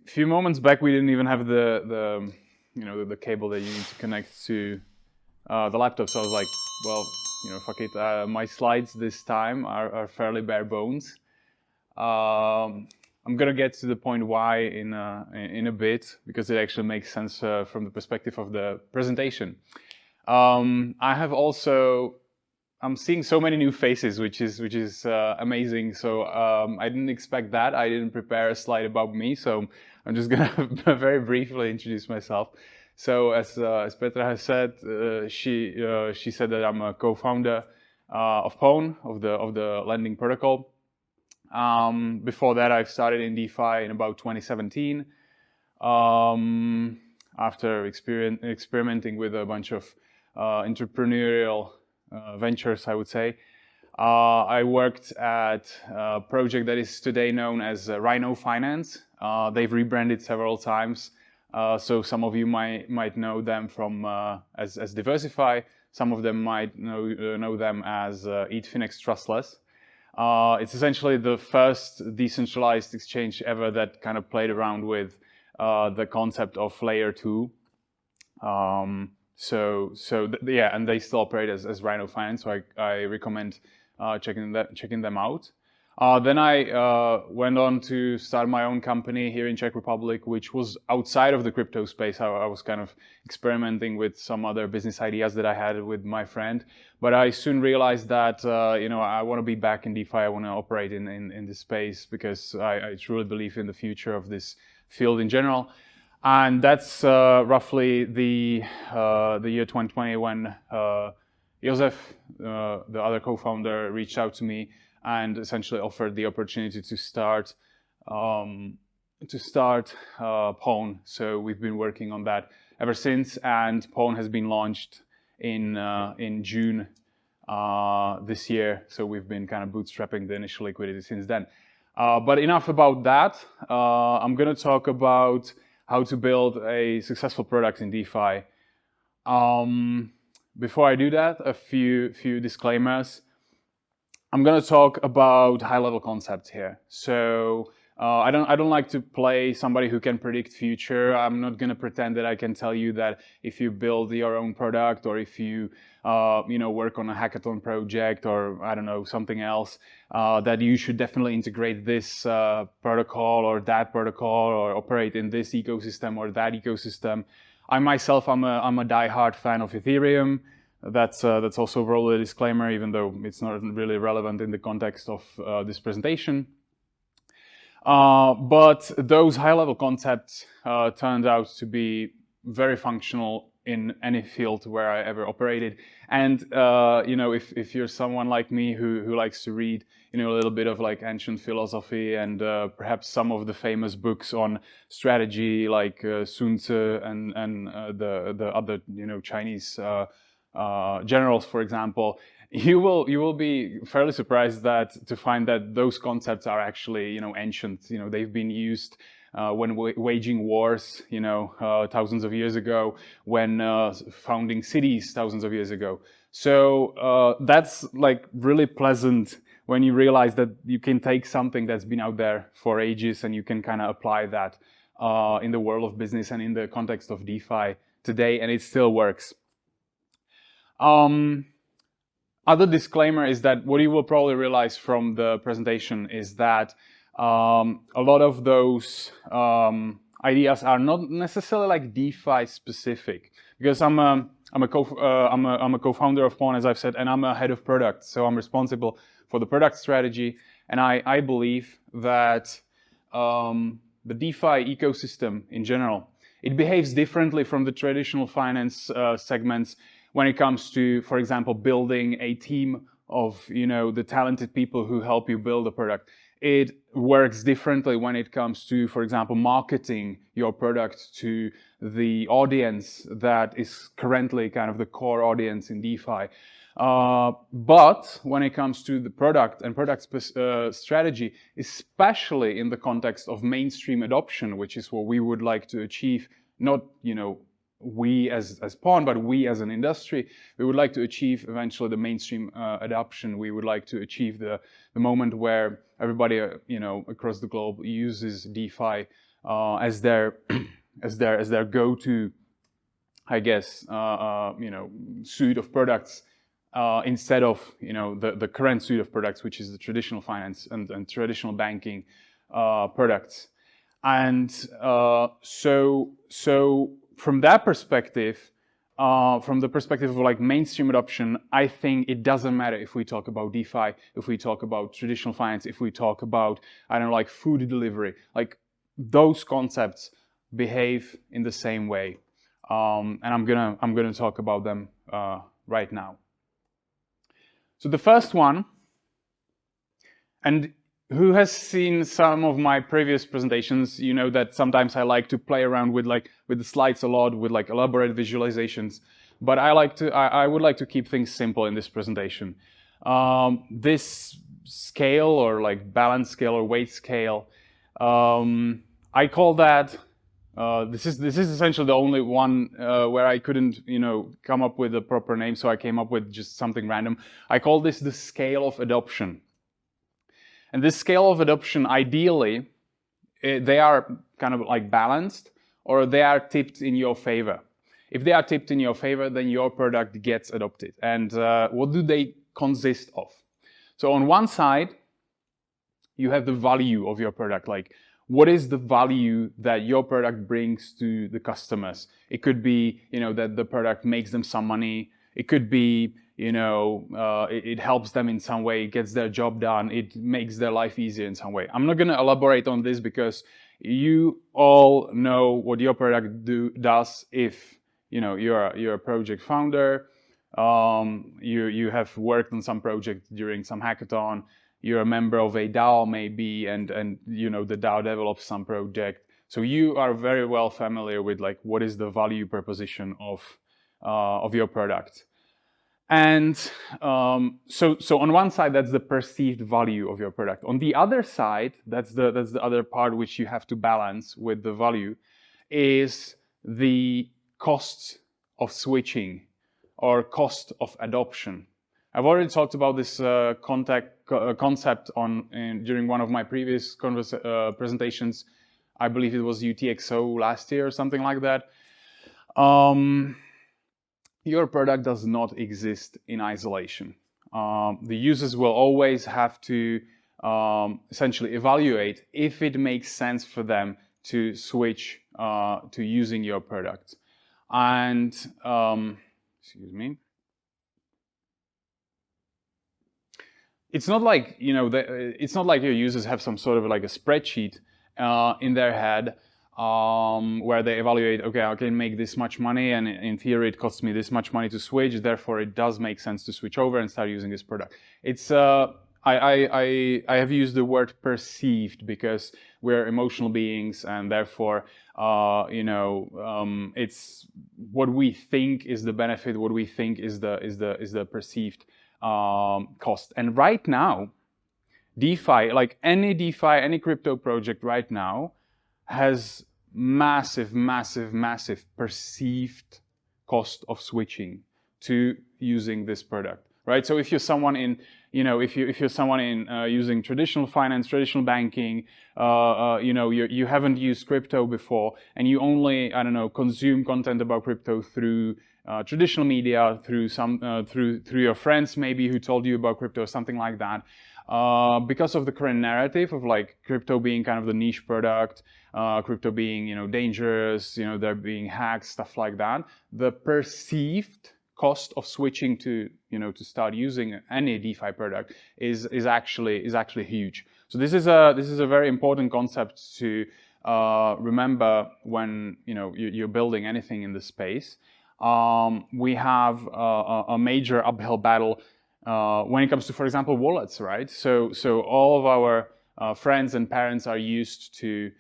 few moments back, we didn't even have the cable that you need to connect to the laptop. So I was like, well, fuck it. My slides this time are fairly bare bones. I'm gonna get to the point why in a bit, because it actually makes sense from the perspective of the presentation. I'm seeing so many new faces, which is amazing. So I didn't expect that. I didn't prepare a slide about me, so I'm just gonna very briefly introduce myself. So as Petra has said, she said that I'm a co-founder of Pawn, of the lending protocol. Before that, I've started in DeFi in about 2017. After experimenting with a bunch of entrepreneurial ventures, I would say. I worked at a project that is today known as Rhino Finance. They've rebranded several times, so some of you might know them from as Diversify. Some of them might know them as Eatfinex Trustless. It's essentially the first decentralized exchange ever that kind of played around with the concept of layer 2. Yeah, and they still operate as Rhino Finance, so I recommend checking them out. Then I went on to start my own company here in Czech Republic, which was outside of the crypto space. I was kind of experimenting with some other business ideas that I had with my friend, but I soon realized that I want to be back in DeFi. I want to operate in this space because I truly believe in the future of this field in general. And that's roughly the year 2020 when Josef, the other co-founder, reached out to me and essentially offered the opportunity to start Pawn. So we've been working on that ever since, and Pawn has been launched in June this year. So we've been kind of bootstrapping the initial liquidity since then. But enough about that. I'm going to talk about how to build a successful product in DeFi. Before I do that, a few disclaimers. I'm going to talk about high-level concepts here. So I don't like to play somebody who can predict future. I'm not going to pretend that I can tell you that if you build your own product, or if you work on a hackathon project, or I don't know, something else, that you should definitely integrate this protocol or that protocol, or operate in this ecosystem or that ecosystem. I myself, I'm a die-hard fan of Ethereum. That's also probably a disclaimer, even though it's not really relevant in the context of this presentation. But those high-level concepts turned out to be very functional in any field where I ever operated. And if you're someone like me who likes to read a little bit of like ancient philosophy and perhaps some of the famous books on strategy, like Sun Tzu and the other Chinese generals, for example, you will be fairly surprised to find that those concepts are actually ancient. They've been used when waging wars, thousands of years ago, when founding cities thousands of years ago. So that's like really pleasant when you realize that you can take something that's been out there for ages and you can kind of apply that in the world of business and in the context of DeFi today, and it still works. Other disclaimer is that what you will probably realize from the presentation is that a lot of those ideas are not necessarily like DeFi specific, because I'm a co-founder of Pawn, as I've said, and I'm a head of product, so I'm responsible for the product strategy. And I believe that the DeFi ecosystem in general, it behaves differently from the traditional finance segments when it comes to, for example, building a team of the talented people who help you build a product. It works differently when it comes to, for example, marketing your product to the audience that is currently kind of the core audience in DeFi. But when it comes to the product and product strategy, especially in the context of mainstream adoption, which is what we would like to achieve, not we as Pawn, but we as an industry, we would like to achieve eventually the mainstream adoption. We would like to achieve the moment where everybody across the globe uses DeFi as their as their go-to, I guess, suite of products, instead of the current suite of products, which is the traditional finance and traditional banking products. And so from that perspective, from the perspective of like mainstream adoption, I think it doesn't matter if we talk about DeFi, if we talk about traditional finance, if we talk about, I don't know, like food delivery, like those concepts behave in the same way. And I'm gonna talk about them right now. So the first one, and who has seen some of my previous presentations, you know that sometimes I like to play around with the slides a lot, with like elaborate visualizations. But I would like to keep things simple in this presentation. This scale, or like balance scale or weight scale, I call that. This is essentially the only one where I couldn't come up with a proper name, so I came up with just something random. I call this the scale of adoption. And this scale of adoption, ideally, they are kind of like balanced, or they are tipped in your favor. If they are tipped in your favor, then your product gets adopted. And what do they consist of? So on one side, you have the value of your product. Like, what is the value that your product brings to the customers? It could be, that the product makes them some money. It could be, it helps them in some way, it gets their job done, it makes their life easier in some way. I'm not going to elaborate on this because you all know what your product does. If you're a project founder, you have worked on some project during some hackathon, you're a member of a DAO maybe, and the DAO develops some project. So you are very well familiar with like what is the value proposition of your product. And so on one side, that's the perceived value of your product. On the other side, that's the other part which you have to balance with the value, is the cost of switching or cost of adoption. I've already talked about this concept during one of my previous presentations. I believe it was UTXO last year or something like that. Your product does not exist in isolation. The users will always have to essentially evaluate if it makes sense for them to switch to using your product. And excuse me. It's not like it's not like your users have some sort of like a spreadsheet in their head where they evaluate, okay, I can make this much money, and in theory it costs me this much money to switch, therefore it does make sense to switch over and start using this product. It's I have used the word perceived because we're emotional beings, and therefore it's what we think is the benefit, what we think is the perceived cost. And right now, DeFi, like any crypto project right now, has massive perceived cost of switching to using this product, right? So if you're someone in, if you're someone in using traditional finance, traditional banking, you haven't used crypto before, and you only, consume content about crypto through traditional media, through your friends maybe who told you about crypto or something like that. Because of the current narrative of like crypto being kind of the niche product, crypto being dangerous, there being hacks, stuff like that, the perceived cost of switching to to start using any DeFi product is actually huge. So this is a very important concept to remember when you're building anything in this space. We have a major uphill battle when it comes to, for example, wallets, right? So all of our friends and parents are used to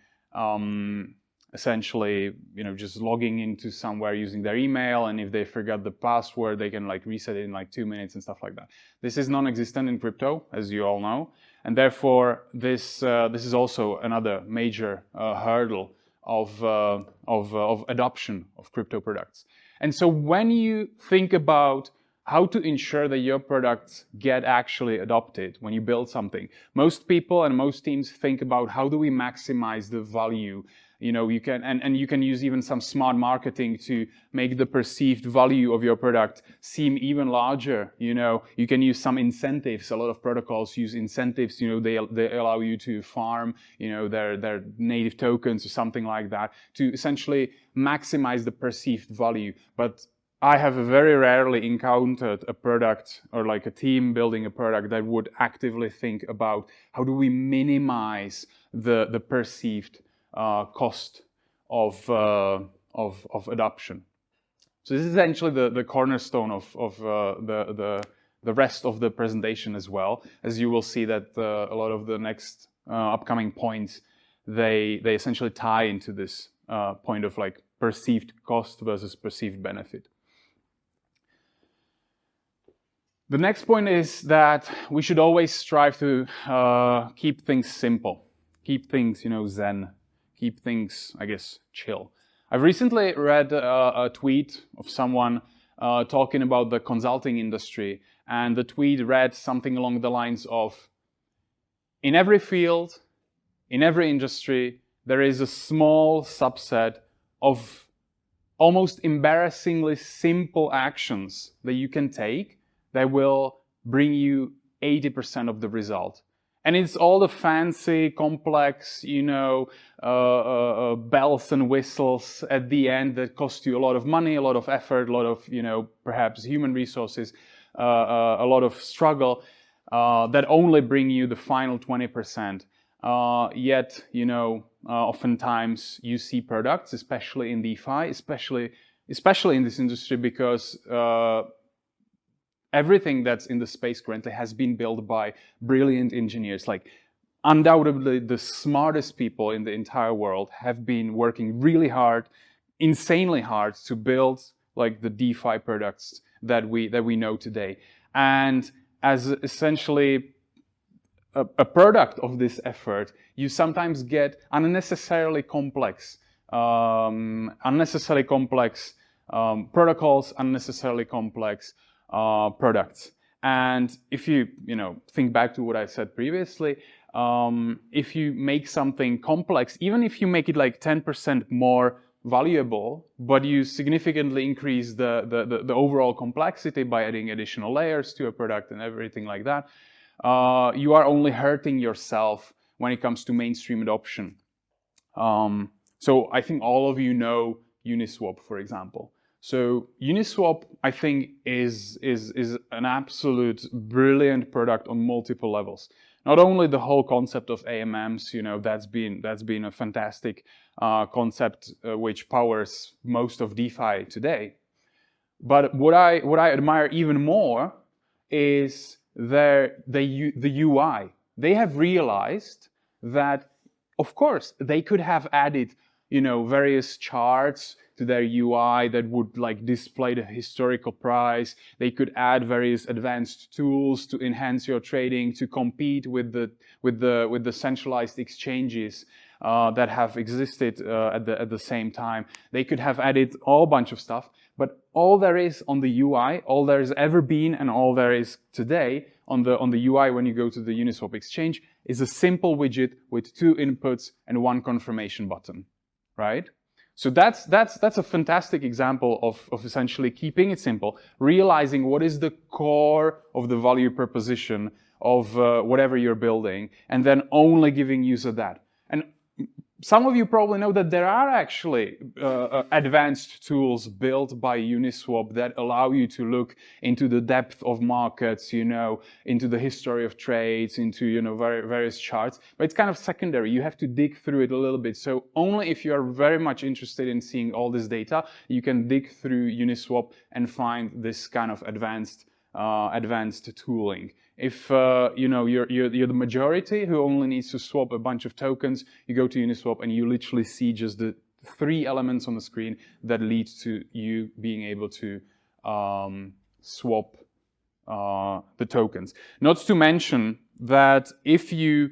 essentially, just logging into somewhere using their email, and if they forgot the password, they can like reset it in like 2 minutes and stuff like that. This is non-existent in crypto, as you all know, and therefore this is also another major hurdle of adoption of crypto products. And so when you think about how to ensure that your products get actually adopted when you build something. Most people and most teams think about how do we maximize the value. You can use even some smart marketing to make the perceived value of your product seem even larger. You can use some incentives. A lot of protocols use incentives. They allow you to farm, their native tokens or something like that to essentially maximize the perceived value. But I have very rarely encountered a product or like a team building a product that would actively think about how do we minimize the perceived cost of adoption. So this is essentially the cornerstone of the rest of the presentation as well. As you will see that a lot of the next upcoming points, they essentially tie into this point of like perceived cost versus perceived benefit. The next point is that we should always strive to keep things simple, keep things, zen, keep things, I guess, chill. I've recently read a tweet of someone talking about the consulting industry, and the tweet read something along the lines of, in every field, in every industry, there is a small subset of almost embarrassingly simple actions that you can take that will bring you 80% of the result. And it's all the fancy, complex, bells and whistles at the end that cost you a lot of money, a lot of effort, a lot of, perhaps human resources, a lot of struggle, that only bring you the final 20%. Yet, oftentimes you see products, especially in DeFi, especially in this industry, because everything that's in the space currently has been built by brilliant engineers. Like, undoubtedly, the smartest people in the entire world have been working really hard, insanely hard, to build like the DeFi products that we know today. And as essentially a product of this effort, you sometimes get unnecessarily complex protocols, unnecessarily complex products. And if you think back to what I said previously, if you make something complex, even if you make it like 10% more valuable, but you significantly increase the overall complexity by adding additional layers to a product and everything like that, you are only hurting yourself when it comes to mainstream adoption. So I think all of you know Uniswap, for example. So Uniswap, I think, is an absolute brilliant product on multiple levels. Not only the whole concept of AMMs, that's been a fantastic concept which powers most of DeFi today. But what I admire even more is the UI. They have realized that, of course, they could have added various charts to their UI that would like display the historical price. They could add various advanced tools to enhance your trading, to compete with the centralized exchanges that have existed at the same time. They could have added a whole bunch of stuff, but all there is on the UI, all there has ever been, and all there is today on the UI when you go to the Uniswap exchange is a simple widget with 2 inputs and 1 confirmation button, right? So that's a fantastic example of essentially keeping it simple, realizing what is the core of the value proposition of whatever you're building, and then only giving user that. And some of you probably know that there are actually advanced tools built by Uniswap that allow you to look into the depth of markets, into the history of trades, into various charts. But it's kind of secondary. You have to dig through it a little bit. So only if you are very much interested in seeing all this data, you can dig through Uniswap and find this kind of advanced tooling. If you're the majority who only needs to swap a bunch of tokens, you go to Uniswap and you literally see just the 3 elements on the screen that lead to you being able to swap the tokens. Not to mention that if you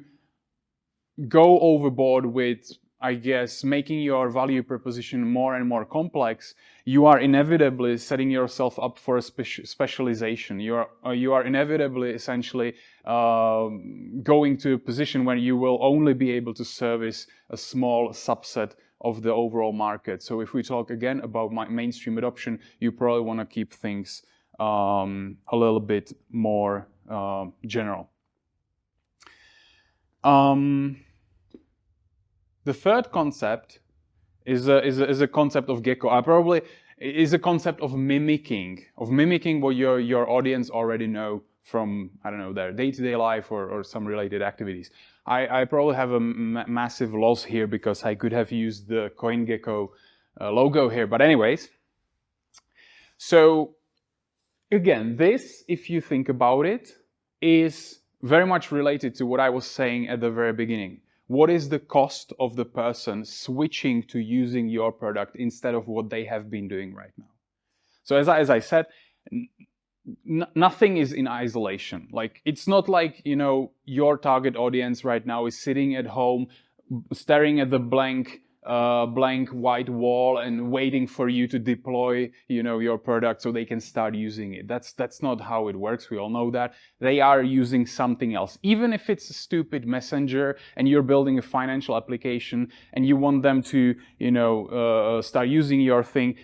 go overboard with I guess, making your value proposition more and more complex, you are inevitably setting yourself up for a specialization. You are inevitably, essentially, going to a position where you will only be able to service a small subset of the overall market. So if we talk again about mainstream adoption, you probably want to keep things a little bit more general. The third concept is a concept of gecko. Probably is a concept of mimicking what your audience already know from, I don't know, their day-to-day life or some related activities. I probably have a massive loss here because I could have used the CoinGecko logo here. But anyways, so again, this, if you think about it, is very much related to what I was saying at the very beginning. What is the cost of the person switching to using your product instead of what they have been doing right now? So as I said, nothing is in isolation. Like, it's not like, you know, your target audience right now is sitting at home staring at the blank white wall and waiting for you to deploy, you know, your product so they can start using it. That's not how it works. We all know that. They are using something else. Even if it's a stupid messenger and you're building a financial application and you want them to, you know, start using your thing,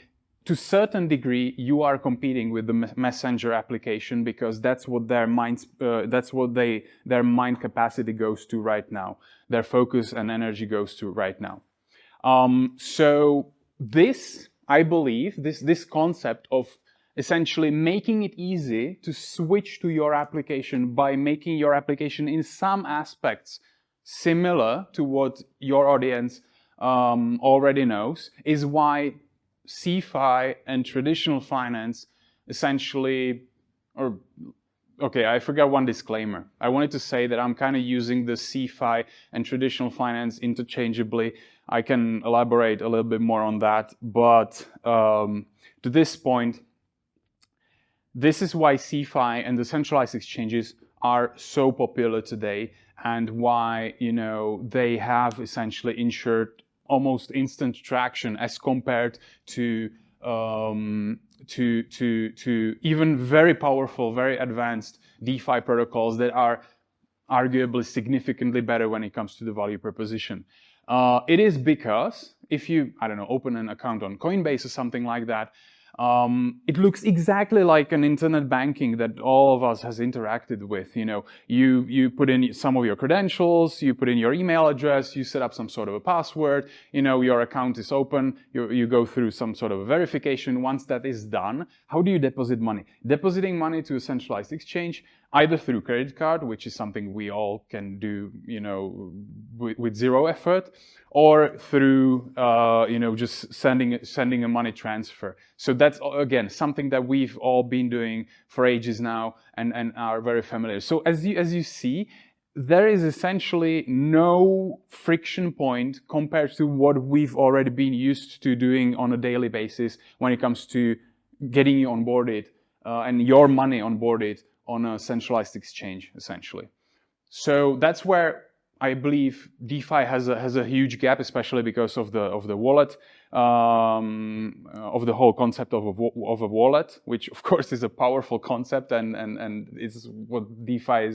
to a certain degree, you are competing with the messenger application because that's what their minds, their mind capacity goes to right now. Their focus and energy goes to right now. So this, I believe, this concept of essentially making it easy to switch to your application by making your application in some aspects similar to what your audience already knows, is why CeFi and traditional finance essentially, or okay, I forgot one disclaimer. I wanted to say that I'm kind of using the CeFi and traditional finance interchangeably. I can elaborate a little bit more on that, but to this point, this is why CeFi and the centralized exchanges are so popular today, and why, you know, they have essentially ensured almost instant traction as compared to even very powerful, very advanced DeFi protocols that are arguably significantly better when it comes to the value proposition. It is because if you, I don't know, open an account on Coinbase or something like that, it looks exactly like an internet banking that all of us has interacted with. You know, you put in some of your credentials, you put in your email address, you set up some sort of a password, you know, your account is open, you go through some sort of a verification. Once that is done, how do you deposit money? Depositing money to a centralized exchange, either through credit card, which is something we all can do, you know, with zero effort, or through, you know, just sending a money transfer. So that's, again, something that we've all been doing for ages now and are very familiar. So as you see, there is essentially no friction point compared to what we've already been used to doing on a daily basis when it comes to getting you onboarded and your money onboarded on a centralized exchange, essentially. So that's where I believe DeFi has a huge gap, especially because of the wallet, of the whole concept of a wallet, which of course is a powerful concept and is what DeFi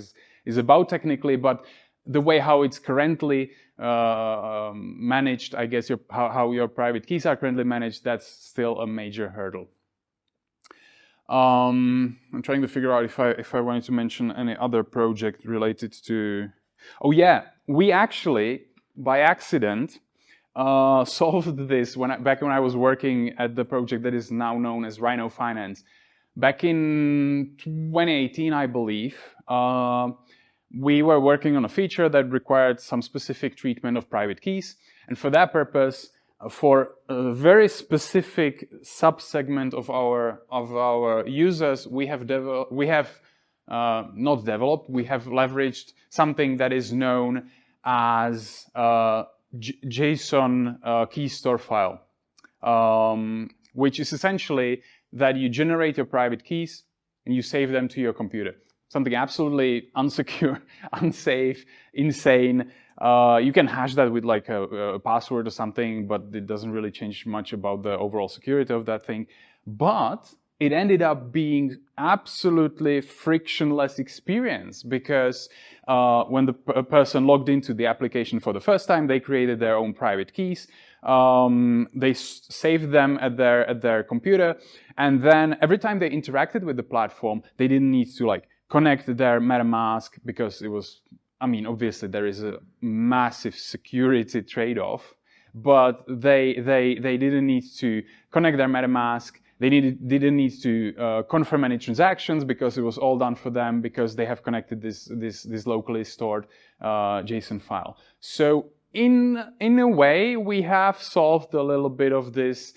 is about technically, but the way how it's currently managed, I guess how your private keys are currently managed, that's still a major hurdle. I'm trying to figure out if I wanted to mention any other project related to. Oh yeah, we actually by accident solved this back when I was working at the project that is now known as Rhino Finance. Back in 2018, I believe, we were working on a feature that required some specific treatment of private keys, and for that purpose, for a very specific subsegment of our users, we have leveraged something that is known as JSON key store file, which is essentially that you generate your private keys and you save them to your computer. Something absolutely unsecure, unsafe, insane, You can hash that with like a password or something, but it doesn't really change much about the overall security of that thing. But it ended up being absolutely frictionless experience, because when the person logged into the application for the first time, they created their own private keys. They saved them at their computer, and then every time they interacted with the platform, they didn't need to like connect their MetaMask, because it was, I mean, obviously there is a massive security trade-off, but they didn't need to connect their MetaMask. They didn't need to confirm any transactions, because it was all done for them, because they have connected this locally stored JSON file. So in a way, we have solved a little bit of this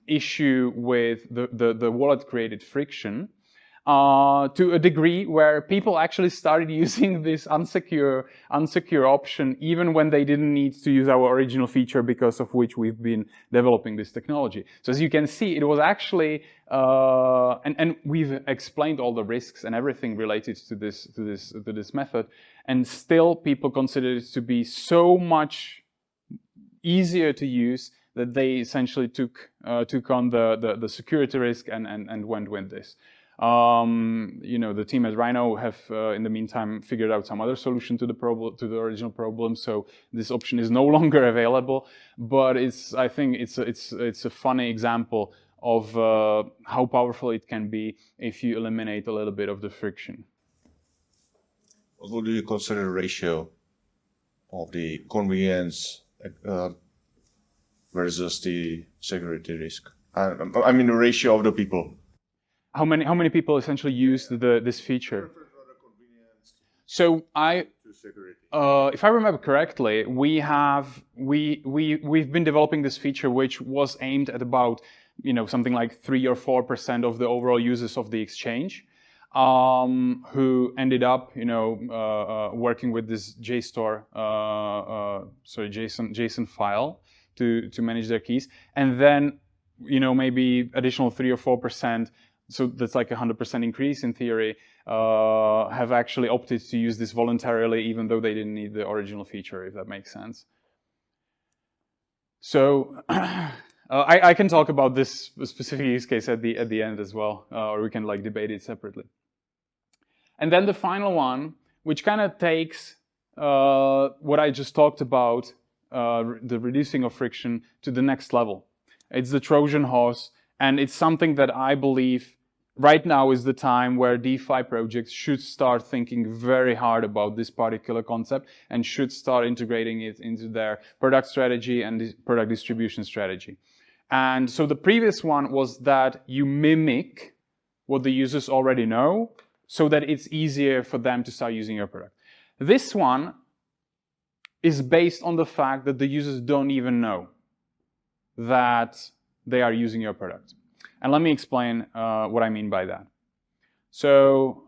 issue with the wallet created friction. To a degree where people actually started using this unsecure option even when they didn't need to use our original feature, because of which we've been developing this technology. So as you can see, it was actually, and we've explained all the risks and everything related to this method, and still people consider it to be so much easier to use that they essentially took on the security risk and went with this. You know, the team at Rhino have, in the meantime, figured out some other solution to the original problem. So this option is no longer available. But I think it's a funny example of how powerful it can be if you eliminate a little bit of the friction. What would you consider the ratio of the convenience versus the security risk? I mean, the ratio of the people. How many people essentially use this feature? So if I remember correctly, we've been developing this feature, which was aimed at about, you know, something like 3 or 4% of the overall users of the exchange, who ended up, you know, working with this JSON file to manage their keys, and then, you know, maybe additional 3 or 4%. So that's like 100% increase in theory, have actually opted to use this voluntarily, even though they didn't need the original feature, if that makes sense. So I can talk about this specific use case at the end as well, or we can like debate it separately. And then the final one, which kind of takes what I just talked about, the reducing of friction, to the next level. It's the Trojan horse, and it's something that I believe right now is the time where DeFi projects should start thinking very hard about this particular concept and should start integrating it into their product strategy and product distribution strategy. And so the previous one was that you mimic what the users already know so that it's easier for them to start using your product. This one is based on the fact that the users don't even know that they are using your product. And let me explain what I mean by that. So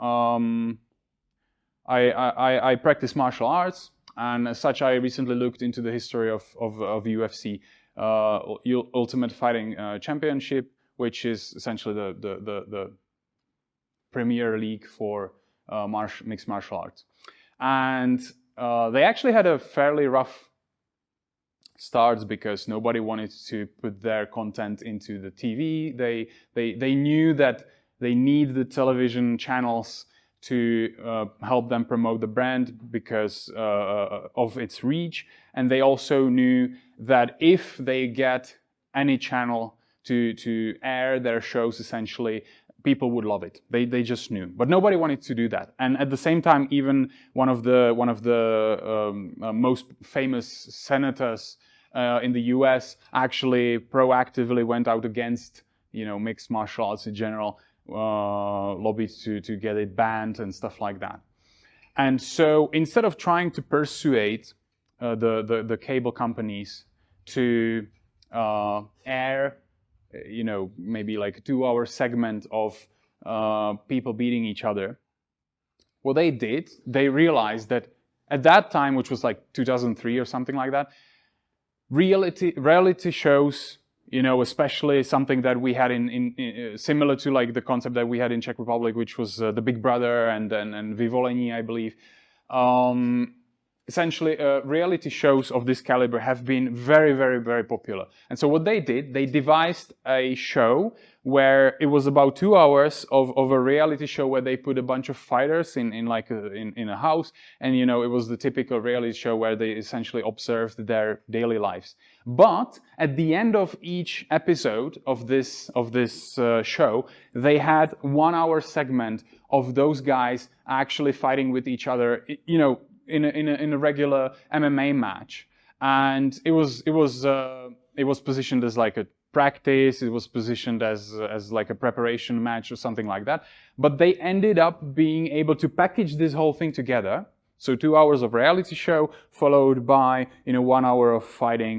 I practice martial arts, and as such, I recently looked into the history of UFC, Ultimate Fighting Championship, which is essentially the premier league for mixed martial arts. And they actually had a fairly rough starts because nobody wanted to put their content into the TV. They knew that they need the television channels to help them promote the brand because of its reach. And they also knew that if they get any channel to air their shows, essentially, people would love it. They just knew, but nobody wanted to do that. And at the same time, even one of the most famous senators in the US actually proactively went out against, you know, mixed martial arts in general, lobbied to get it banned and stuff like that. And so instead of trying to persuade the cable companies to air, you know, maybe like a 2-hour segment of people beating each other, what they did, they realized that at that time, which was like 2003 or something like that, reality shows, you know, especially something that we had in similar to like the concept that we had in Czech Republic, which was the Big Brother and Vyvolení, I believe. essentially reality shows of this caliber have been very, very, very popular. And so what they did, they devised a show where it was about 2 hours of a reality show where they put a bunch of fighters in a house, and it was the typical reality show where they essentially observed their daily lives. But at the end of each episode of this show, they had 1 hour segment of those guys actually fighting with each other, in a regular MMA match, and it was positioned as like a practice. It was positioned as like a preparation match or something like that. But they ended up being able to package this whole thing together. So 2 hours of reality show followed by 1 hour of fighting.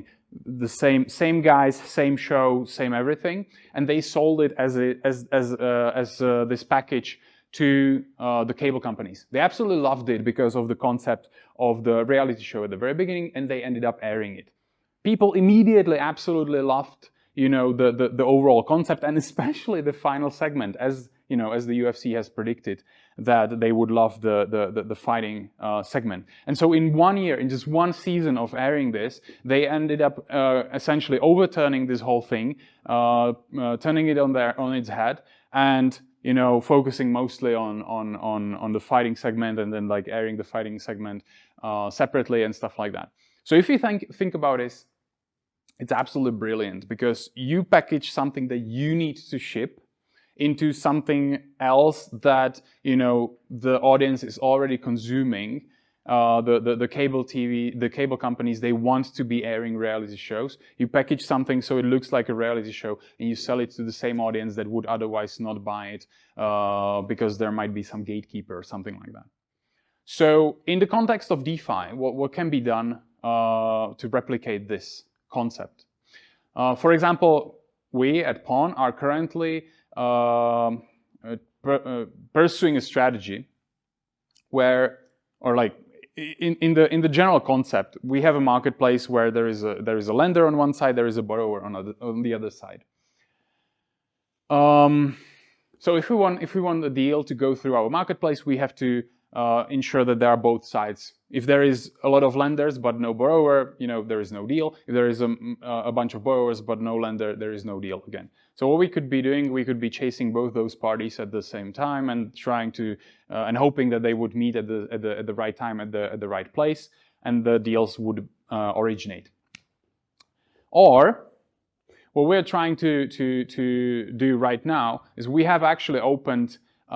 The same guys, same show, same everything, and they sold it as this package to the cable companies. They absolutely loved it because of the concept of the reality show at the very beginning, and they ended up airing it. People immediately absolutely loved, the overall concept, and especially the final segment, as the UFC has predicted that they would love the fighting segment. And so in 1 year, in just one season of airing this, they ended up essentially overturning this whole thing, turning it on its head, and focusing mostly on the fighting segment, and then like airing the fighting segment separately and stuff like that. So if you think about it, it's absolutely brilliant, because you package something that you need to ship into something else that the audience is already consuming. The cable TV, the cable companies, they want to be airing reality shows. You package something so it looks like a reality show, and you sell it to the same audience that would otherwise not buy it because there might be some gatekeeper or something like that. So in the context of DeFi, what can be done to replicate this concept? For example, we at Pawn are currently pursuing a strategy where, or like in the general concept, we have a marketplace where there is a lender on one side, there is a borrower on the other side. So if we want a deal to go through our marketplace, we have to ensure that there are both sides. If there is a lot of lenders but no borrower, there is no deal. If there is a bunch of borrowers but no lender, there is no deal again. So what we could be doing, we could be chasing both those parties at the same time and trying to and hoping that they would meet at the right time at the right place, and the deals would originate. Or what we're trying to do right now is we have actually opened a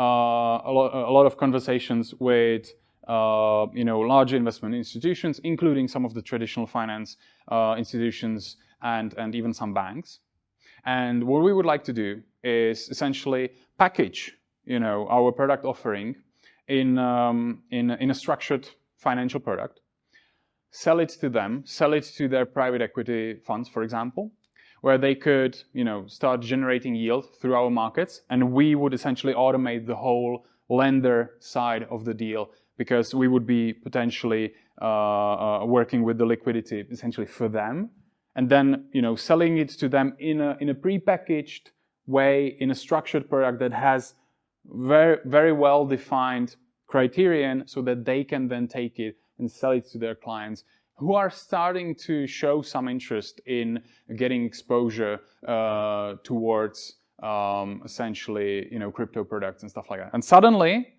lot of conversations with large investment institutions, including some of the traditional finance institutions and even some banks. And what we would like to do is essentially package our product offering in a structured financial product, sell it to them, sell it to their private equity funds, for example, where they could, start generating yield through our markets, and we would essentially automate the whole lender side of the deal, because we would be potentially working with the liquidity essentially for them, and then selling it to them in a pre-packaged way, in a structured product that has very, very well defined criterion, so that they can then take it and sell it to their clients, who are starting to show some interest in getting exposure towards essentially crypto products and stuff like that. And suddenly,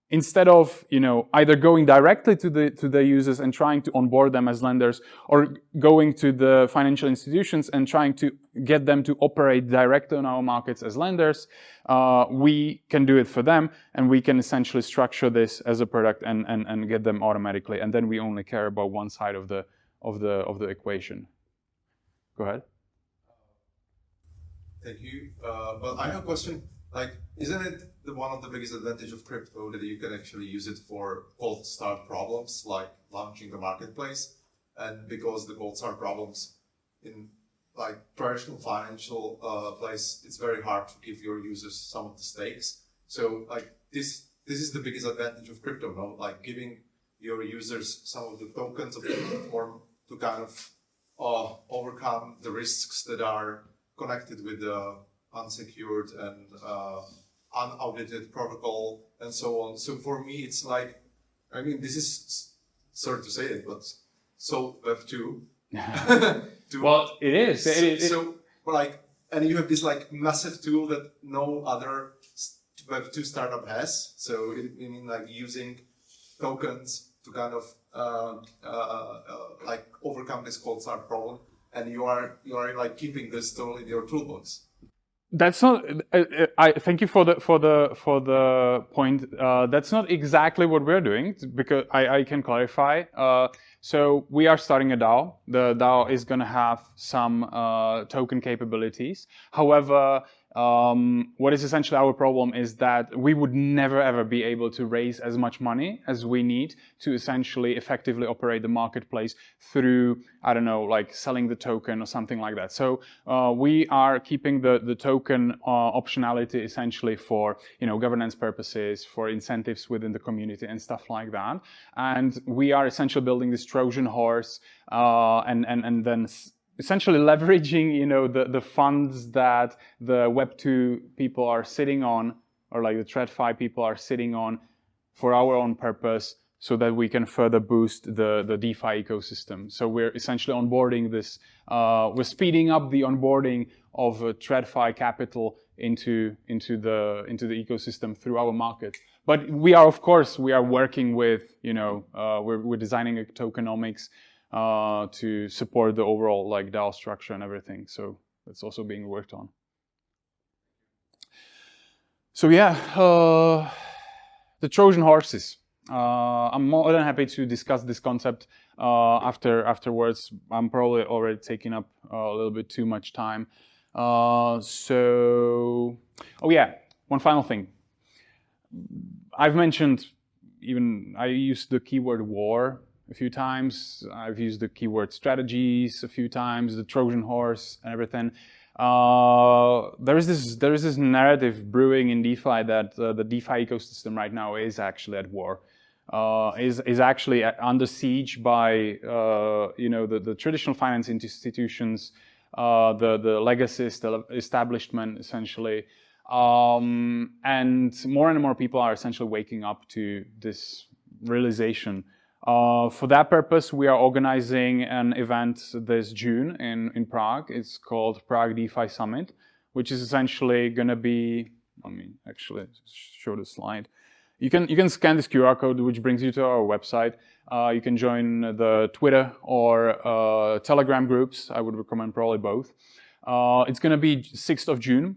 instead of either going directly to the users and trying to onboard them as lenders, or going to the financial institutions and trying to get them to operate directly on our markets as lenders, we can do it for them, and we can essentially structure this as a product and get them automatically, and then we only care about one side of the equation. Go ahead. Thank you. But I have a question. Isn't it one of the biggest advantage of crypto that you can actually use it for cold start problems, like launching the marketplace? And because the cold start problems in traditional financial place, it's very hard to give your users some of the stakes. So this is the biggest advantage of crypto, no? Giving your users some of the tokens of the platform to kind of overcome the risks that are connected with the unsecured and unaudited protocol and so on. So for me, it's this is sorry to say it, but so Web2. Well, it is. So, like, and you have this like massive tool that no other Web2 startup has. So, I mean, like using tokens to kind of like overcome this cold start problem, and you are like keeping this tool in your toolbox. That's not. I thank you for the point. That's not exactly what we're doing, because I can clarify. So we are starting a DAO. The DAO is going to have some token capabilities. However, what is essentially our problem is that we would never ever be able to raise as much money as we need to essentially effectively operate the marketplace through, I don't know, like selling the token or something like that. So we are keeping the token optionality essentially for, you know, governance purposes, for incentives within the community and stuff like that. And we are essentially building this Trojan horse and then essentially leveraging, you know, the funds that the Web2 people are sitting on, or like the TradFi people are sitting on, for our own purpose, so that we can further boost the DeFi ecosystem. So we're essentially onboarding this, we're speeding up the onboarding of TradFi capital into the ecosystem through our market. But we are, of course, we are working with, you know, we're designing a tokenomics to support the overall like DAO structure and everything. So that's also being worked on. So yeah, the Trojan horses. I'm more than happy to discuss this concept afterwards. I'm probably already taking up a little bit too much time. Oh yeah, one final thing. I've mentioned, even I used the keyword war a few times. I've used the keyword strategies a few times, the Trojan horse and everything. There is this narrative brewing in DeFi that the DeFi ecosystem right now is actually at war, is actually under siege by you know, the traditional finance institutions, the legacy establishment essentially, and more people are essentially waking up to this realization. For that purpose, we are organizing an event this June in Prague. It's called Prague DeFi Summit, which is essentially going to be, let me actually show the slide. You can scan this QR code, which brings you to our website. You can join the Twitter or Telegram groups. I would recommend probably both. It's going to be 6th of June.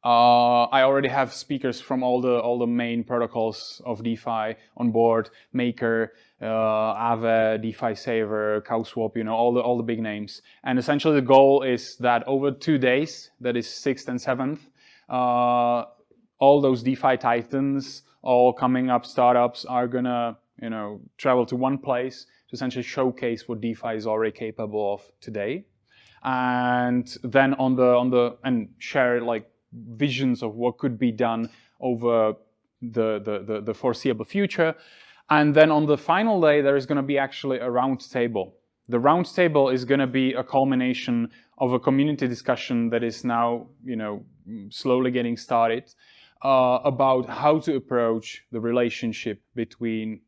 I already have speakers from all the main protocols of DeFi on board: Maker, Aave, DeFi Saver, CowSwap, you know, all the big names. And essentially the goal is that over 2 days, that is 6th and 7th, all those DeFi titans, all coming up startups are gonna, you know, travel to one place to essentially showcase what DeFi is already capable of today, and then and share like visions of what could be done over the foreseeable future. And then on the final day, there is going to be actually a round table. The round table is going to be a culmination of a community discussion that is now, you know, slowly getting started, about how to approach the relationship between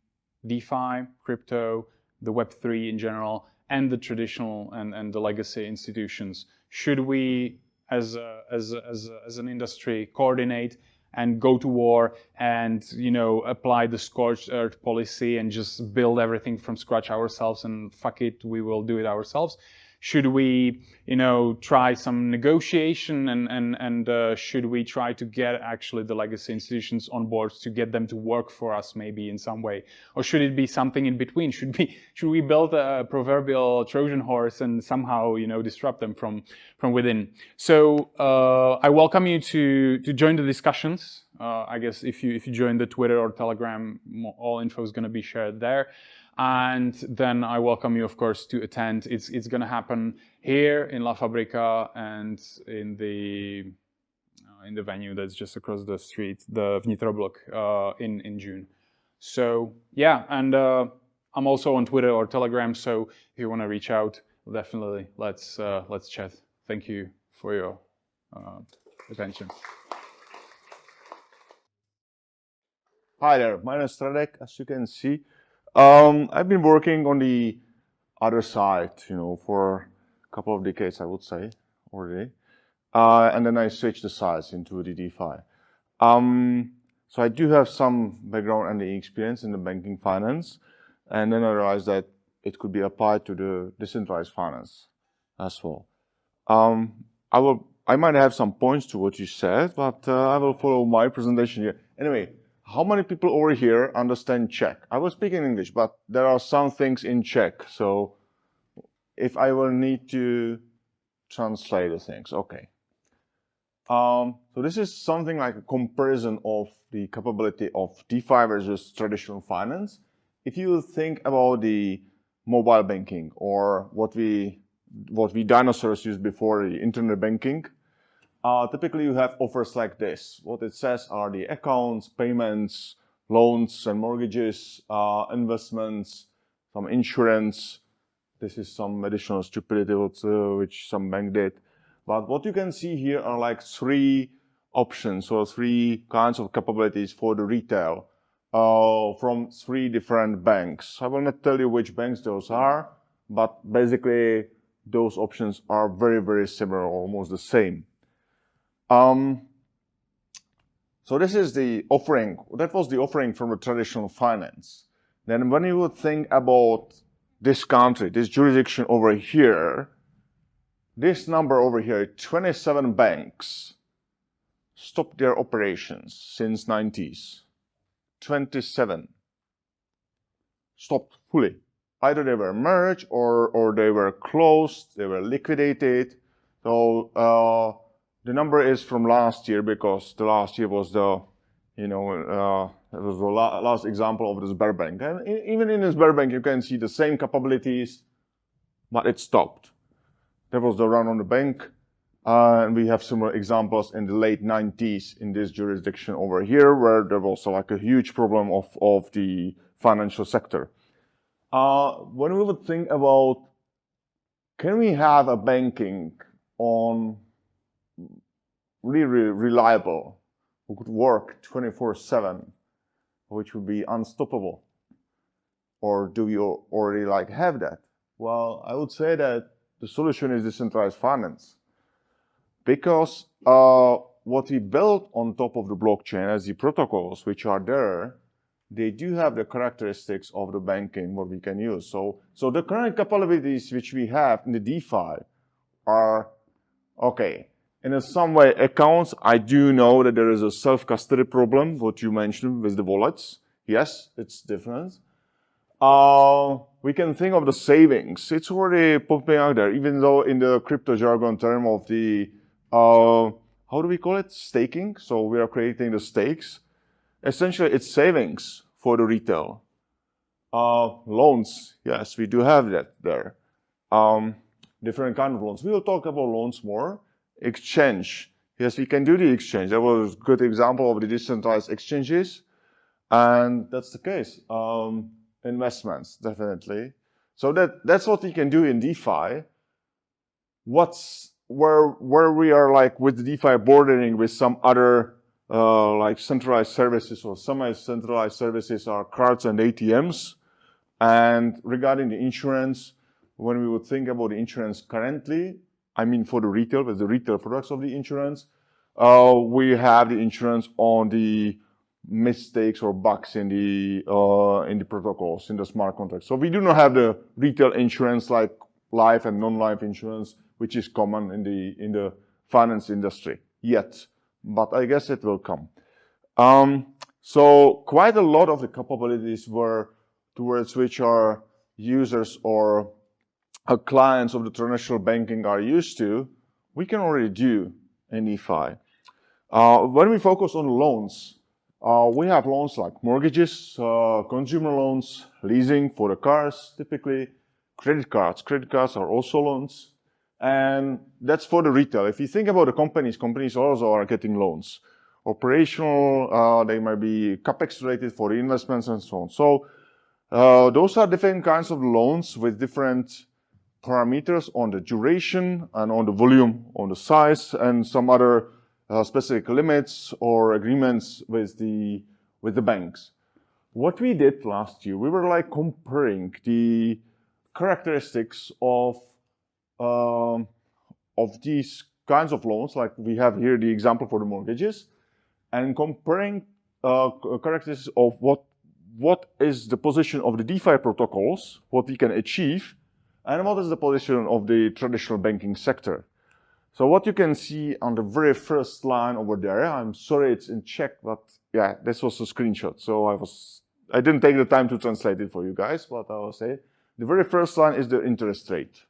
DeFi, crypto, the Web3 in general, and the traditional and the legacy institutions. Should we, as an industry, coordinate and go to war and, you know, apply the scorched earth policy and just build everything from scratch ourselves and fuck it, we will do it ourselves? Should we, you know, try some negotiation and should we try to get actually the legacy institutions on board to get them to work for us maybe in some way? Or should it be something in between? Should we build a proverbial Trojan horse and somehow, you know, disrupt them from within? So I welcome you to join the discussions. I guess if you join the Twitter or Telegram, all info is going to be shared there. And then I welcome you, of course, to attend. It's going to happen here in La Fabrica and in the venue that's just across the street, the Vnitroblock, in June. So yeah, and I'm also on Twitter or Telegram. So if you want to reach out, definitely let's chat. Thank you for your attention. Hi there, my name is Radek. As you can see, I've been working on the other side, for a couple of decades, I would say, already. And then I switched the sides into the DeFi. So I do have some background and the experience in the banking finance. And then I realized that it could be applied to the decentralized finance as well. I might have some points to what you said, but I will follow my presentation here. Anyway, how many people over here understand Czech? I was speaking English, but there are some things in Czech. So if I will need to translate the things, okay. So this is something like a comparison of the capability of DeFi versus traditional finance. If you think about the mobile banking or what we dinosaurs used before, the internet banking, typically you have offers like this. What it says are the accounts, payments, loans and mortgages, investments, some insurance. This is some additional stupidity which some bank did. But what you can see here are like 3 options or 3 kinds of capabilities for the retail from 3 different banks. I will not tell you which banks those are, but basically those options are very, very similar, almost the same. So this is the offering. That was the offering from the traditional finance. Then when you would think about this country, this jurisdiction over here, this number over here, 27 banks stopped their operations since 90s. 27 stopped fully. Either they were merged or they were closed, they were liquidated. So the number is from last year because the last year was the, it was the last example of the Sberbank. And even in the Sberbank, you can see the same capabilities, but it stopped. There was the run on the bank, and we have similar examples in the late 90s in this jurisdiction over here, where there was like a huge problem of the financial sector. When we would think about, can we have a banking on really reliable, who could work 24/7, which would be unstoppable? Or do we already have that? Well, I would say that the solution is decentralized finance. Because what we built on top of the blockchain as the protocols which are there, they do have the characteristics of the banking what we can use. So the current capabilities which we have in the DeFi are, okay, in some way accounts, I do know that there is a self-custody problem, what you mentioned with the wallets. Yes, it's different. We can think of the savings. It's already popping out there, even though in the crypto jargon term of the, how do we call it? Staking. So we are creating the stakes. Essentially, it's savings for the retail. Loans, yes, we do have that there. Different kind of loans. We will talk about loans more. Exchange. Yes, we can do the exchange. That was a good example of the decentralized exchanges. And that's the case. Investments, definitely. So that's what we can do in DeFi. Where we are with the DeFi bordering with some other centralized services or semi-centralized services are cards and ATMs. And regarding the insurance, when we would think about the insurance currently, I mean for the retail, with the retail products of the insurance, we have the insurance on the mistakes or bugs in the protocols, in the smart contracts. So we do not have the retail insurance like life and non-life insurance, which is common in the finance industry yet, but I guess it will come. So quite a lot of the capabilities were towards which our users or clients of the traditional banking are used to, we can already do in DeFi. When we focus on loans, we have loans like mortgages, consumer loans, leasing for the cars, typically, credit cards. Credit cards are also loans. And that's for the retail. If you think about the companies also are getting loans. Operational, they might be CapEx related for the investments and so on. So those are different kinds of loans with different parameters on the duration and on the volume, on the size, and some other specific limits or agreements with the banks. what we did last year, we were like comparing the characteristics of these kinds of loans, like we have here the example for the mortgages, and comparing characteristics of what is the position of the DeFi protocols, what we can achieve, and what is the position of the traditional banking sector. So what you can see on the very first line over there, I'm sorry it's in Czech, but yeah, this was a screenshot. So I didn't take the time to translate it for you guys, but I will say the very first line is the interest rate.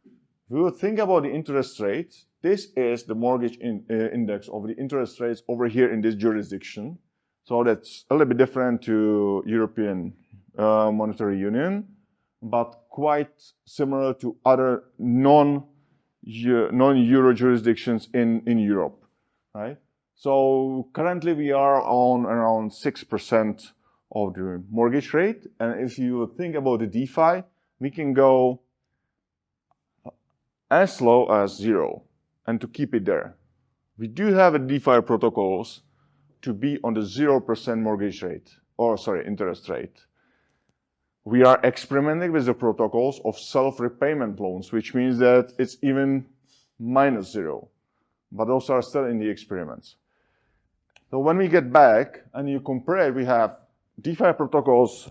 If we would think about the interest rate, this is the mortgage index of the interest rates over here in this jurisdiction. So that's a little bit different to European Monetary Union, but quite similar to other non-euro jurisdictions in Europe, right? So currently we are on around 6% of the mortgage rate. And if you think about the DeFi, we can go as low as 0 and to keep it there. We do have a DeFi protocols to be on the 0% mortgage rate, interest rate. We are experimenting with the protocols of self-repayment loans, which means that it's even -0, but those are still in the experiments. So when we get back and you compare it, we have DeFi protocols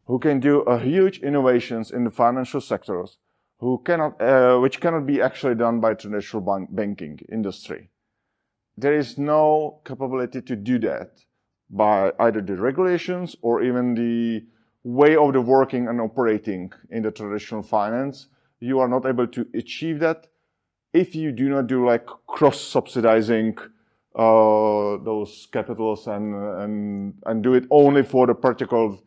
who can do a huge innovations in the financial sectors, which cannot be actually done by traditional banking industry. There is no capability to do that by either the regulations or even the way of the working and operating in the traditional finance. You are not able to achieve that if you do not do like cross-subsidizing those capitals and do it only for the particular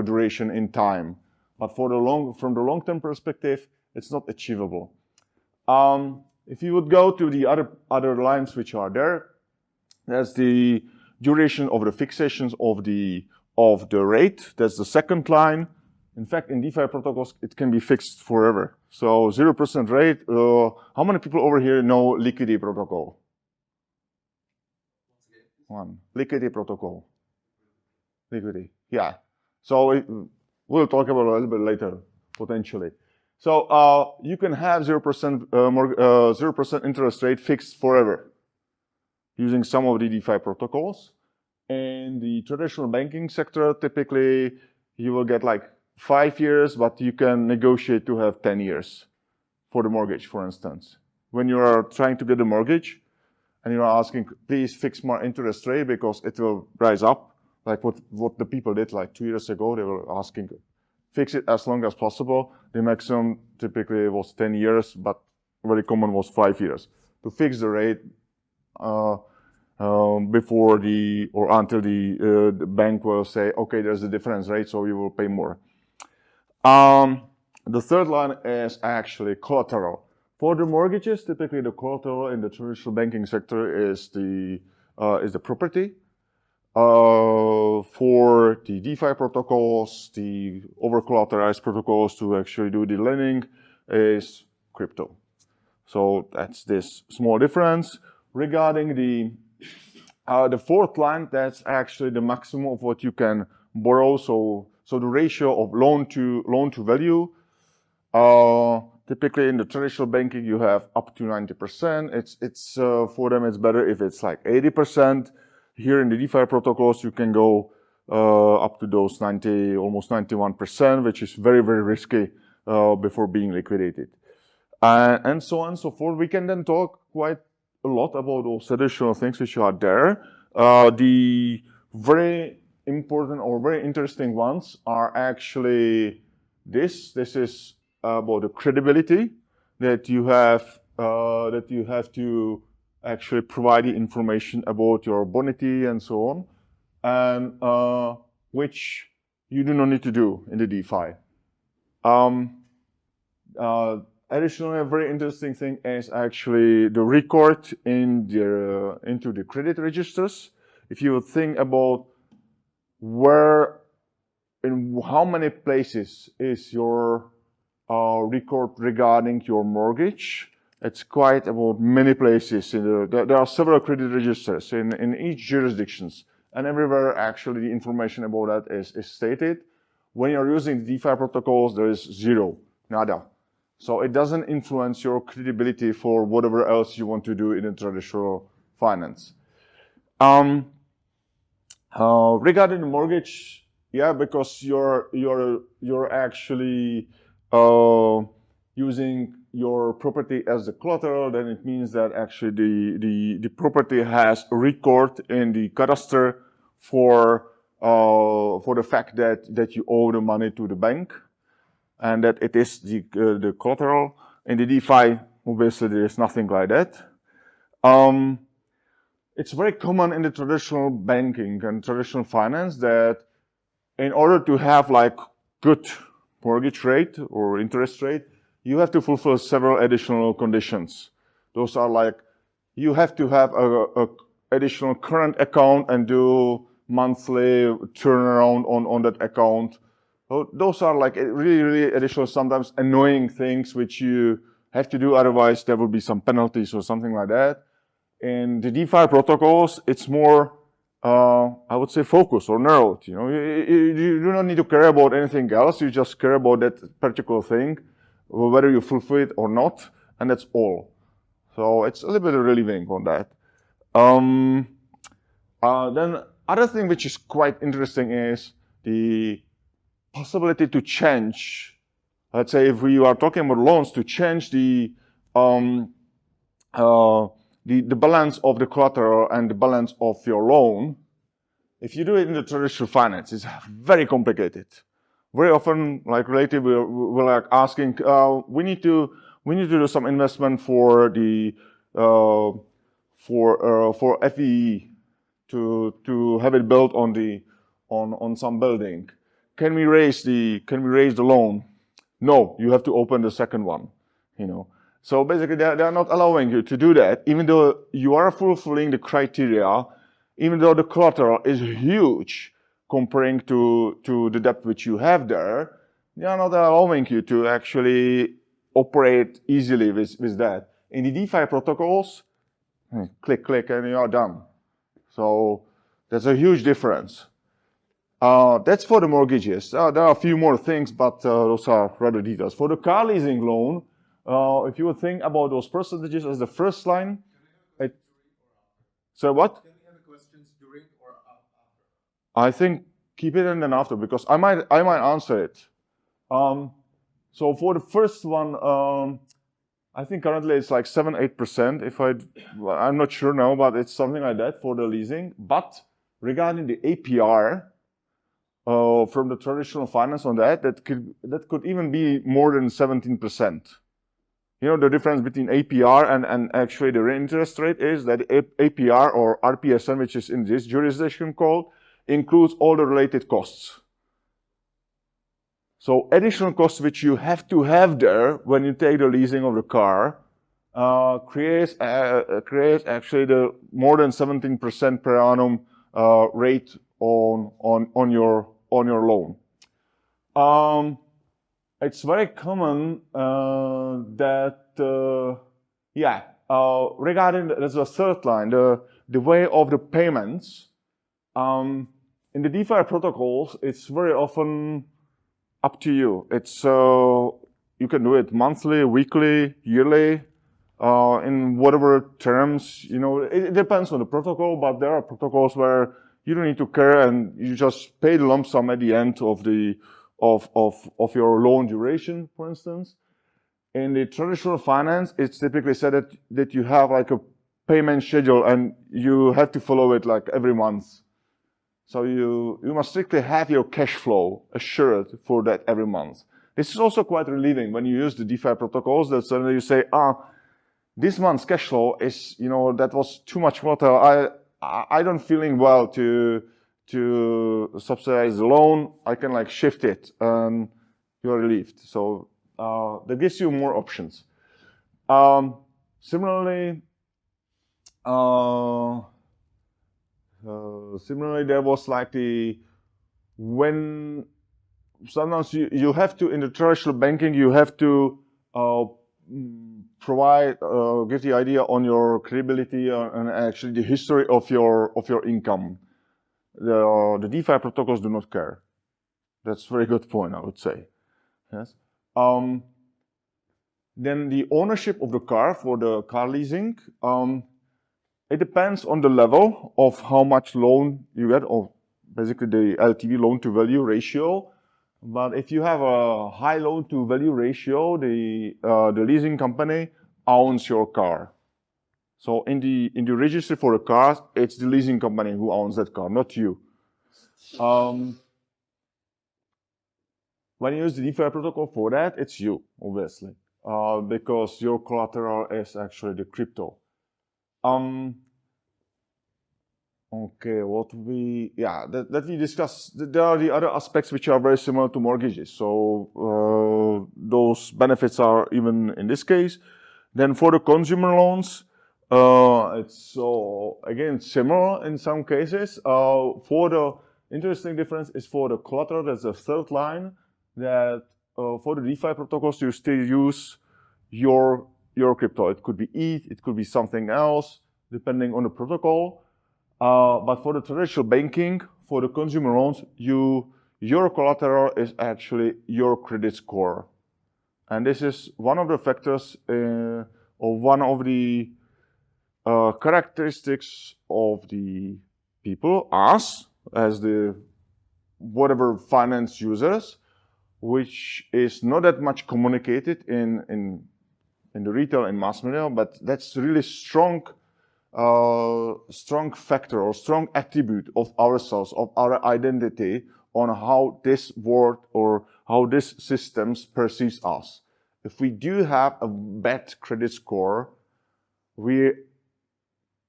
duration in time. But from the long-term perspective, it's not achievable. If you would go to the other lines which are there, that's the duration of the fixations of the rate. That's the second line. In fact, in DeFi protocols, it can be fixed forever. So 0% rate. How many people over here know liquidity protocol? One. Liquidity protocol. Liquidity. Yeah. So we'll talk about it a little bit later, potentially. So you can have 0% interest rate fixed forever using some of the DeFi protocols. In the traditional banking sector, typically you will get like 5 years, but you can negotiate to have 10 years for the mortgage, for instance. When you are trying to get a mortgage and you are asking, please fix my interest rate because it will rise up, like what the people did like 2 years ago, they were asking, fix it as long as possible. The maximum typically was 10 years, but very common was 5 years. To fix the rate before until the bank will say, okay, there's a difference rate, so you will pay more. The third line is actually collateral. For the mortgages, typically the collateral in the traditional banking sector is the property. For the DeFi protocols, the over-collateralized protocols to actually do the lending is crypto. So that's this small difference. Regarding the fourth line, that's actually the maximum of what you can borrow. So the ratio of loan to value. Typically in the traditional banking, you have up to 90%. It's for them, it's better if it's like 80%. Here in the DeFi protocols, you can go up to those 90, almost 91%, which is very, very risky before being liquidated. And so on and so forth. We can then talk quite a lot about those additional things which are there. The very important or very interesting ones are actually this. This is about the credibility that you have to actually provide the information about your bonity and so on, and which you do not need to do in the DeFi. Additionally, a very interesting thing is actually the record into the credit registers. If you think about in how many places is your record regarding your mortgage, it's quite about many places. There are several credit registers in each jurisdictions, and everywhere actually the information about that is stated. When you're using DeFi protocols, there is zero, nada. So it doesn't influence your credibility for whatever else you want to do in a traditional finance. Regarding the mortgage, yeah, because you're actually using your property as the collateral, then it means that actually the property has a record in the cadastre for the fact that you owe the money to the bank, and that it is the collateral. In the DeFi, obviously there is nothing like that. It's very common in the traditional banking and traditional finance that in order to have like good mortgage rate or interest rate, you have to fulfill several additional conditions. Those are like, you have to have a additional current account and do monthly turnaround on that account. So those are like really, really additional, sometimes annoying things which you have to do, otherwise there will be some penalties or something like that. In the DeFi protocols, it's more, I would say, focused or narrowed. You know, you do not need to care about anything else. You just care about that particular thing, whether you fulfill it or not, and that's all. So it's a little bit of relieving on that. Then other thing which is quite interesting is the possibility to change. Let's say if we are talking about loans, to change the balance of the collateral and the balance of your loan. If you do it in the traditional finance, it's very complicated. Very often, like relative, we're like asking, we need to do some investment for the for FEE to have it built on some building. Can we raise the loan? No, you have to open the second one. You know. So basically, they are not allowing you to do that, even though you are fulfilling the criteria, even though the collateral is huge comparing to the debt which you have there. They are not allowing you to actually operate easily with that. In the DeFi protocols, click, and you are done. So there's a huge difference. That's for the mortgages. There are a few more things, but those are rather details. For the car leasing loan, if you would think about those percentages as the first line, so what? Can we have questions during or after? I think keep it in and after, because I might answer it. So for the first one, I think currently it's like 7-8%. I'm not sure now, but it's something like that for the leasing. But regarding the APR from the traditional finance on that could even be more than 17%. You know, the difference between APR and actually the interest rate is that APR or RPSN, which is in this jurisdiction called, includes all the related costs. So additional costs which you have to have there when you take the leasing of the car creates actually the more than 17% per annum rate on your loan. It's very common regarding there's a third line, the way of the payments. In the DeFi protocols, it's very often up to you. It's you can do it monthly, weekly, yearly, in whatever terms. You know, it depends on the protocol, but there are protocols where you don't need to care and you just pay the lump sum at the end of your loan duration, for instance. In the traditional finance, it's typically said that you have like a payment schedule and you have to follow it like every month. So you must strictly have your cash flow assured for that every month. This is also quite relieving when you use the DeFi protocols, that suddenly you say, this month's cash flow is, you know, that was too much volatile. I don't feeling well to subsidize the loan. I can like shift it and you're relieved. So that gives you more options. Similarly, there was like when sometimes you have to, in the traditional banking, you have to give the idea on your credibility and actually the history of your income. the DeFi protocols do not care. That's a very good point, I would say. Yes. Then the ownership of the car for the car leasing, it depends on the level of how much loan you get, or basically the LTV, loan to value ratio. But if you have a high loan to value ratio, the leasing company owns your car. So in the registry for the car, it's the leasing company who owns that car, not you. When you use the DeFi protocol for that, it's you, obviously, because your collateral is actually the crypto. Okay, that we discussed. There are the other aspects which are very similar to mortgages. So those benefits are even in this case. Then for the consumer loans, it's again similar in some cases. For the interesting difference is for the collateral, that's the third line, that for the DeFi protocols you still use your crypto. It could be ETH, it could be something else, depending on the protocol. But for the traditional banking, for the consumer loans, your collateral is actually your credit score. And this is one of the factors, or one of the characteristics of the people, us, as the whatever finance users, which is not that much communicated in the retail and mass media, but that's really strong factor or strong attribute of ourselves, of our identity, on how this world or how this systems perceives us. If we do have a bad credit score, we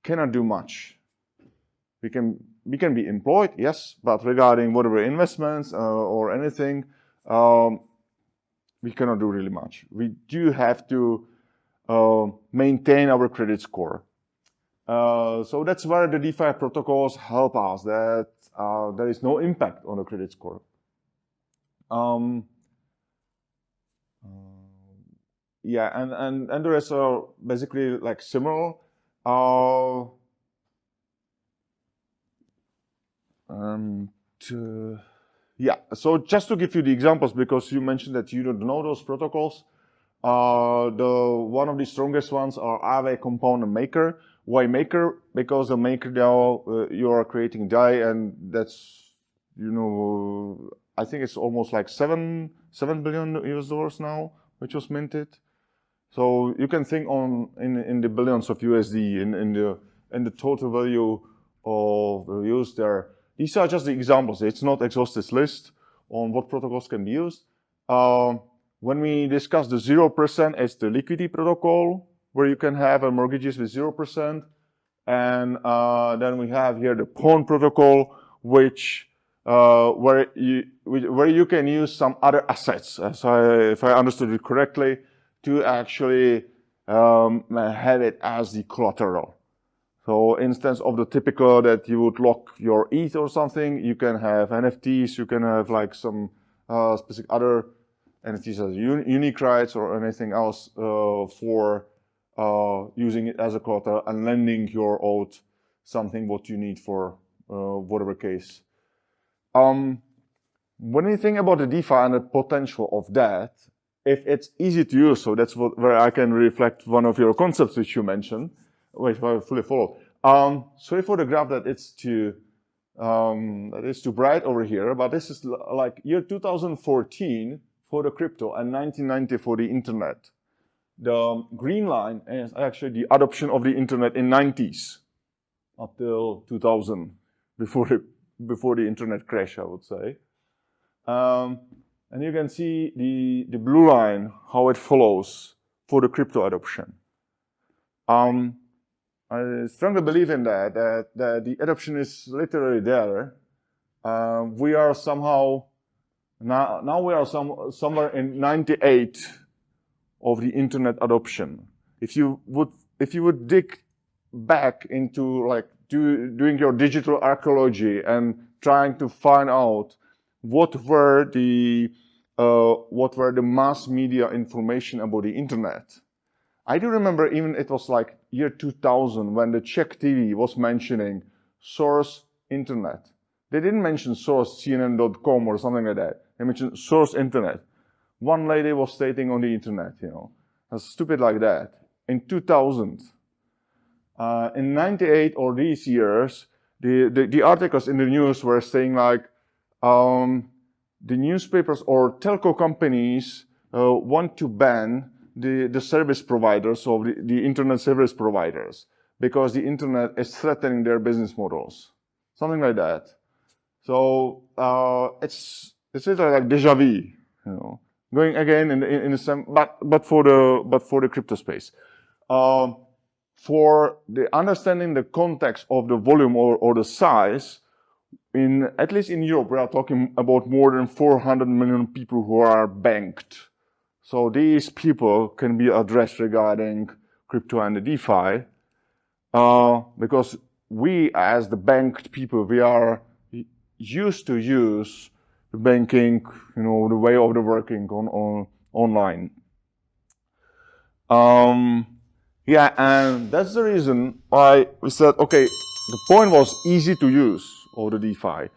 cannot do much. We can be employed, yes, but regarding whatever investments or anything, we cannot do really much. We do have to maintain our credit score. So that's where the DeFi protocols help us, that there is no impact on the credit score. And the rest are basically like similar. So just to give you the examples, because you mentioned that you don't know those protocols, one of the strongest ones are Aave, Compound, and Maker. Why Maker? Because the Maker DAO, you are creating DAI, and that's, I think it's almost like $7 billion US now, which was minted. So you can think in the billions of USD in the total value of the use there. These are just the examples. It's not exhaustive list on what protocols can be used. When we discuss the 0%, it's the liquidity protocol, where you can have mortgages with 0%. And then we have here the pawn protocol, which where you can use some other assets, if I understood it correctly, to actually have it as the collateral. So instead of the typical that you would lock your ETH or something, you can have NFTs, you can have like some specific other NFTs as unique rights or anything else for using it as a collateral and lending your out something what you need for whatever case. When you think about the DeFi and the potential of that, if it's easy to use, so that's where I can reflect one of your concepts which you mentioned, which I fully follow. Sorry for the graph that it's too bright over here, but this is like year 2014 for the crypto and 1990 for the internet. The green line is actually the adoption of the internet in 90s up till 2000, before the internet crash, I would say. And you can see the blue line, how it follows for the crypto adoption. I strongly believe in that the adoption is literally there. We are somehow, now we are somewhere in 98 of the internet adoption. If you would dig back into like doing your digital archaeology and trying to find out what were the mass media information about the internet. I do remember even it was like year 2000 when the Czech TV was mentioning source internet. They didn't mention source CNN.com or something like that. They mentioned source internet. One lady was stating on the internet, that's stupid like that. In 2000, in 98 or these years, the articles in the news were saying like, the newspapers or telco companies want to ban the service providers of the internet service providers because the internet is threatening their business models, something like that. So it's like déjà vu, going again in the same, but for the crypto space. For the understanding the context of the volume or the size, at least in Europe, we are talking about more than 400 million people who are banked. So these people can be addressed regarding crypto and the DeFi, because we, as the banked people, we are used to use the banking, the way of the working online. Yeah, and that's the reason why we said, okay, the point was easy to use, or the DeFi,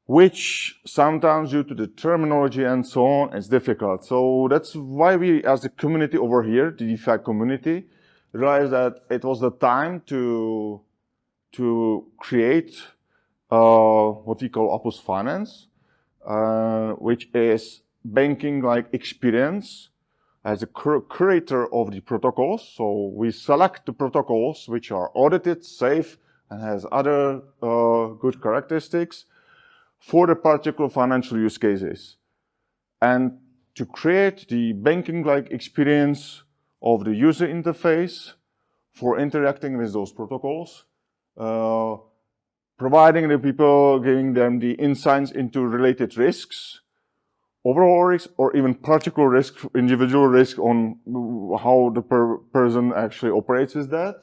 which sometimes due to the terminology and so on, is difficult. So that's why we, as the community over here, the DeFi community, realized that it was the time to create what we call Opus Finance, which is banking-like experience as a curator of the protocols. So we select the protocols which are audited, safe, and has other good characteristics for the particular financial use cases. And to create the banking-like experience of the user interface for interacting with those protocols, providing the people, giving them the insights into related risks, overall risk, or even particular risk, individual risk on how the person actually operates with that,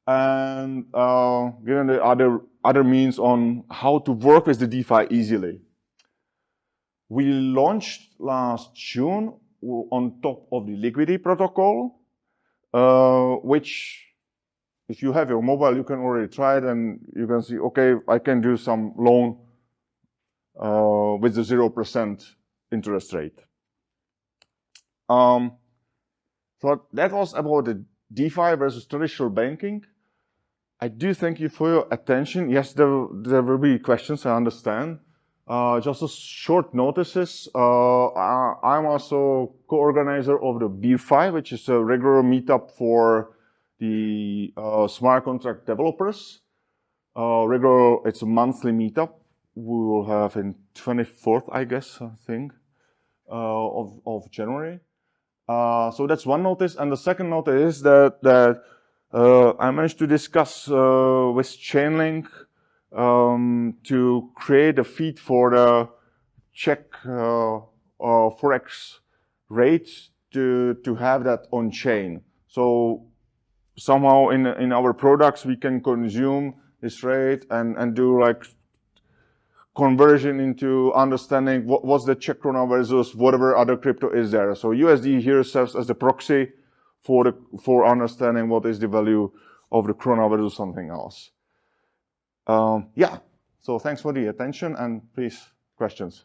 and given the other means on how to work with the DeFi easily. We launched last June on top of the liquidity protocol, which, if you have your mobile, you can already try it and you can see, okay, I can do some loan with the 0% interest rate. So that was about the DeFi versus traditional banking. I do thank you for your attention. Yes, there will be questions, I understand. Just a short notices. I'm also co-organizer of the BAYC, which is a regular meetup for the smart contract developers. It's a monthly meetup. We will have in 24th, I guess, of January. So that's one notice, and the second notice is that I managed to discuss with Chainlink to create a feed for the Czech forex rate to have that on chain. So somehow in our products we can consume this rate and do like conversion into understanding what's the Czech krona versus whatever other crypto is there. So USD here serves as the proxy for understanding what is the value of the krona versus something else. Yeah, so thanks for the attention, and please, questions.